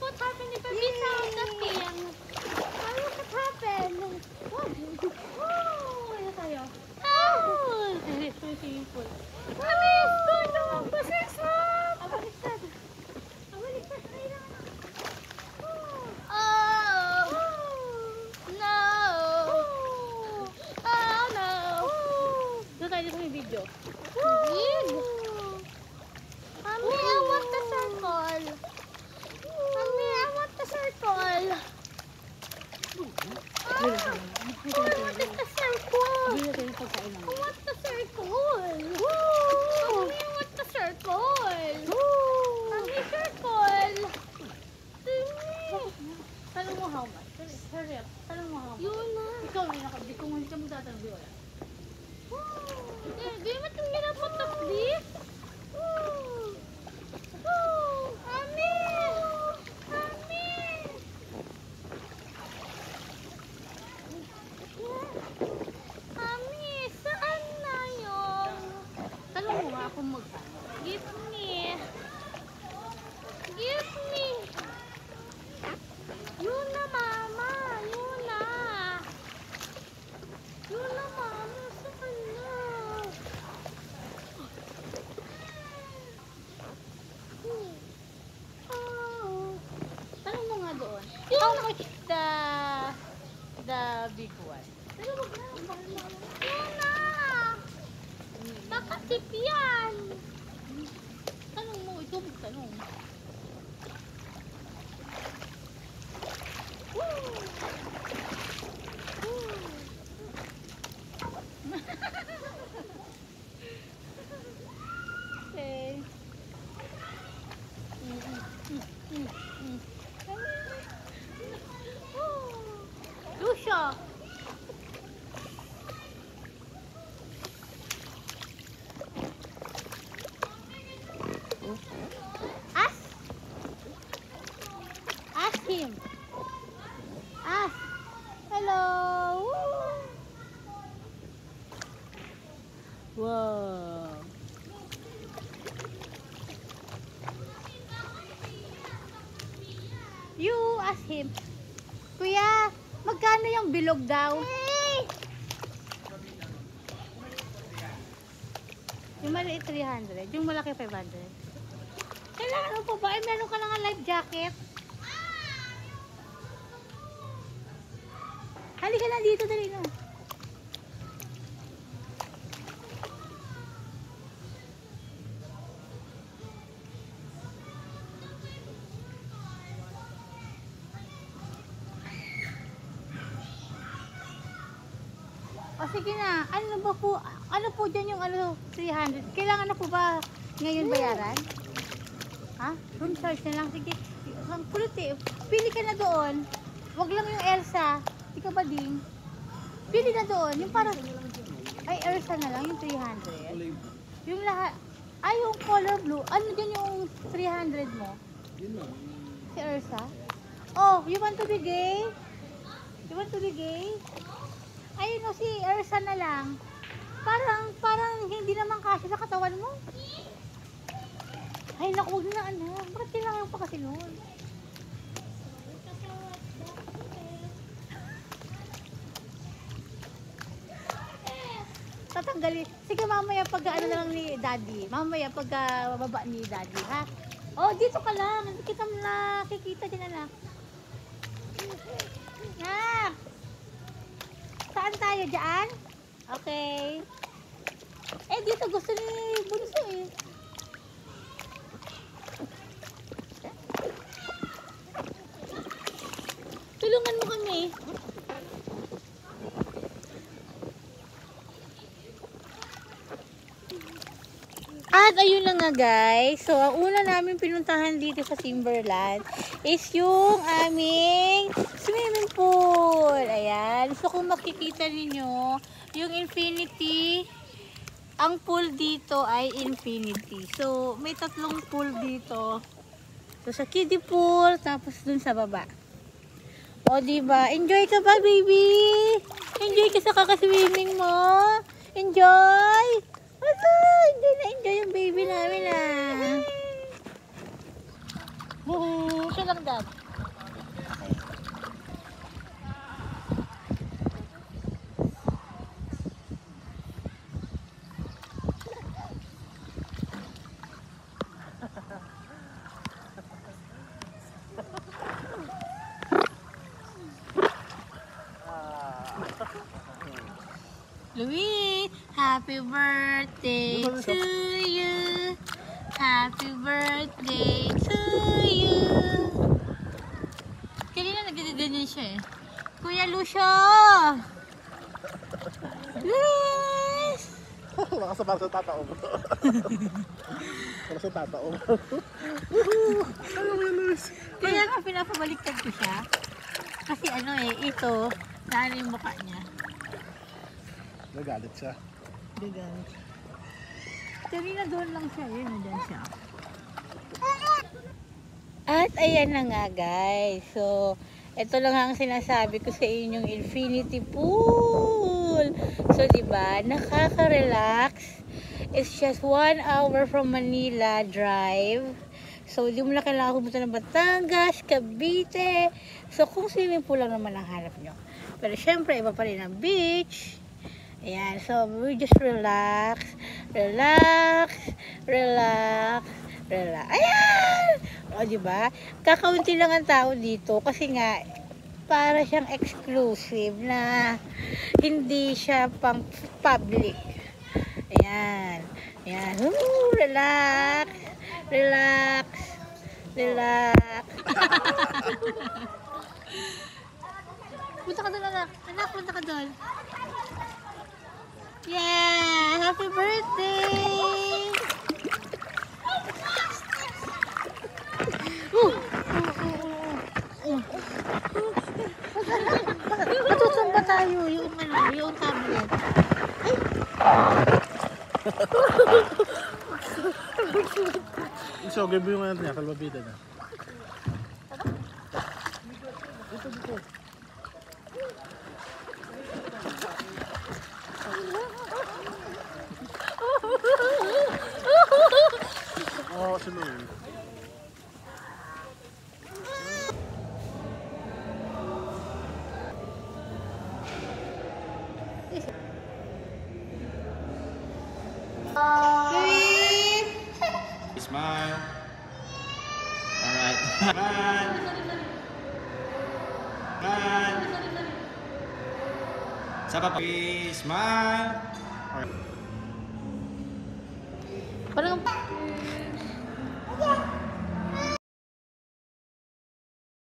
what happened if I miss out the thing? Look what happened. Oh, ano tayo? Oh, it's so simple. Mami, it's going to basiksad. Baliktad. Baliktad. Oh, no. Oh, no. Doon tayo sa may video. Big. Mami, I want the circle. Mami, I want the circle. Oh, I want the circle. I want the circle. Mami, I want the circle. Mami, circle. Tanong mo how much? Hurry up. Tanong mo how much? Yun na. Ikaw na nakabili. Kung hindi ka magtatanong, di wala. Di ba itong ginapot na please? Mami! Mami! Mami, saan na yung... Tanong mo nga kung magkano. Give me. Give me. Yun na, mama. Yun na. Yun na, mama. Saan na? Tanong mo nga doon. How much the big one? Yun na. Baka tip yan. Tanong mo. Ikaw magtanong. Okay. Lucia. Ask him. Ask. Hello. Wow. You ask him. Kuya, magkano yung bilog daw? Yung maliit 300, yung malaki 500. Kailangan mo pa ba? Ay, meron ka na nga life jacket. Halika na dito, dali na. O sige na, ano po dyan yung 300? Kailangan na po ba ngayon bayaran? Ha? Room charge na lang, sige. Ang kulit eh. Pili ka na doon. Wag lang yung Elsa. Di ka ba ding? Pili na doon. Yung para... Ay, Elsa na lang, yung 300. Yung lahat... Ay, yung color blue. Ano dyan yung 300 mo? Si Elsa? Oh, you want to be gay? You want to be gay? Ayun o, si Elsa na lang. Parang hindi naman kasi sa katawan mo. Ay, naku, huwag na anak. Bakit kailangan pa kasi noon? Tatanggalin. Sige, mamaya pag ano na lang ni Daddy. Mamaya pag bababa ni Daddy, ha? Oh, dito ka lang. Hindi kita nakikita dyan, anak. Nak! Saan tayo? Diyan? Okay. Eh, dito gusto ni Bunso eh. Tulungan mo kami. At ayun na nga guys. So, ang una namin pinuntahan dito sa Timberland is yung aming swimming pool. Ayan. So, kung makikita ninyo, yung infinity, ang pool dito ay infinity. So, may tatlong pool dito. So, sa kiddie pool, tapos dun sa baba. O, diba? Enjoy ka ba, baby? Enjoy ka sa kakaswimming mo? Enjoy! Enjoy na enjoy yung baby namin, ah. Lucio lang, Dad. Louis, happy birthday to you. Happy birthday to you. Kanina nagganyan siya eh. Kuya Lucio! Luis! Baka sa para sa tatao mo. Para sa tatao mo. Ano mo yan, Luis? Kaya nga pinapabaliktad ko siya. Kasi ano eh, ito, saan yung mukha niya. Nagalit siya. Gagal. Kanina doon lang siya, yun, nandyan siya. At ayan na nga guys. So, ito lang ang sinasabi ko sa inyong infinity pool. So, diba, nakaka-relax. It's just 1 hour from Manila drive. So, di mo na kailangan pumunta ng Batangas, Cavite. So, kung swimming pool lang naman ang hanap nyo. Pero syempre, iba pa rin ang beach. Ayan, so we just relax, relax, relax, relax. Ayan! O, diba? Kakaunti lang ang tao dito kasi nga, para siyang exclusive na hindi siya pang public. Ayan. Ayan. Relax, relax, relax. Punta ka doon, anak. Anak, punta ka doon. Yeah! Happy birthday! Matutumba tayo yung yung tablet. So, game mo yung ano niya, kalbabida na. Dito. Oo, si Louie. Smile. Alright. Smile. Smile. Saka pa. Smile. Alright. Parang